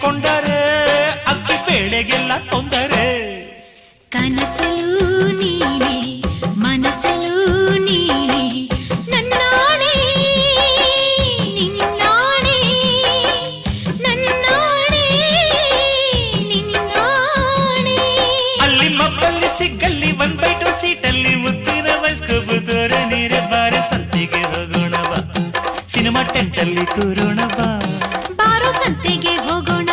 ಕೊಂಡರೆ ಅಕ್ಕಿ ಬೇಳೆಗೆಲ್ಲ ತೊಂದರೆ. ಕನಸಲು ನೀನೆ ಮನಸಲು ನೀನೆ ನನ್ನಾಣೆ ನಿನ್ನಾಣೆ ನನ್ನಾಣೆ ನಿನ್ನಾಣೆ. ಅಲ್ಲಿ ಮಬ್ಬಲ್ಲಿ ಸಿಗ್ಗಲ್ಲಿ 1/2 ಸೀಟಲ್ಲಿ ಮುತ್ತಿನ ವಯಸ್ಕೋಬುದೋರ ನೀರೆ ಬಾರೆ ಸಂತೆಗೆ ಹೋಗೋಣ ಬಾ, ಸಿನಿಮಾ ಟೆಂಟಲ್ಲಿ ಕೂರೋಣ ಬಾ, ಬಾರೋ ಸಂತೆಗೆ ಹೋಗೋಣ